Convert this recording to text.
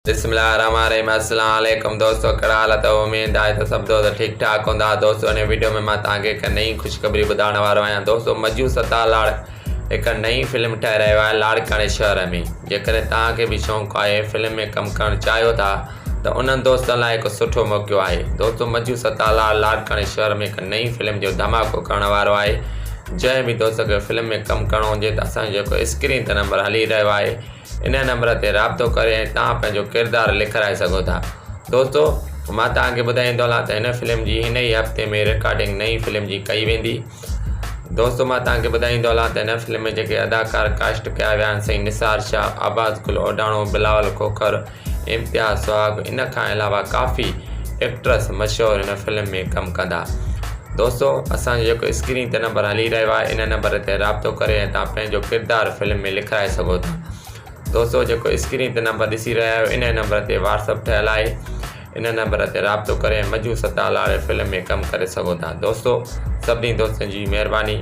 बिस्मिल्लाहिर्रहमानिर्रहीम। अस्सलाम वालेकुम दोस्तों, कहिड़ा हाल अथव? उमेद आहे त सभु दोस्त ठीक ठाक हूंदा। दोस्तों, इन वीडियो में मां तव्हांखे हिकु नई ख़ुशख़बरी ॿुधाइण वारो आहियां। दोस्तों, मजू सतालाड़ हिकु नई फिल्म ठाहे रहियो आहे लाड़काणे शहर में। जेकॾहिं तव्हांखे बि शौक़ु आहे फिल्म में कमु करणु चाहियो था त उन्हनि दोस्तनि लाइ हिकु सुठो मौक़ो आहे। दोस्तों, मजू सतालाड़ लाड़काणे शहर में हिकु नई फिल्म जो धमाको करण वारो आहे। जंहिं बि दोस्त खे फिल्म में कमु करणो हुजे त असांजो जेको स्क्रीन ते नंबर हली रहियो आहे इन नंबर ते राब्तो करे ऐं तव्हां पंहिंजो किरदारु लिखाराए सघो था। दोस्तों, मां तव्हांखे ॿुधाईंदो हलां त हिन फिल्म जी हिन ई हफ़्ते में रिकॉर्डिंग नई फिल्म जी कई वेंदी। दोस्तों, मां तव्हांखे ॿुधाईंदो हलां त हिन फिल्म में जेके अदाकार कास्ट कया विया आहिनि साईं निसार शाह, आबाज़ गुल ओडाणो, बिलावल खोखर, इम्तियाज़ सुहाग, इन खां अलावा काफ़ी एक्ट्रेस मशहूरु हिन फिल्म में कमु कंदा। दोस्तों, असांजो जेको स्क्रीन ते नंबर हली रहियो आहे इन नंबर ते राब्तो करे ऐं तव्हां पंहिंजो किरदारु फिल्म में लिखाए सघो था। दोस्तों, जेको स्क्रीन ते नंबर ॾिसी रहिया आहियो इन नंबर ते व्हाट्सअप ठहियल आहे। इन नंबर ते राब्तो करे मजू सतालाड़ फिल्म में कमु करे सघो था। दोस्तों, सभिनी दोस्तनि जी महिरबानी।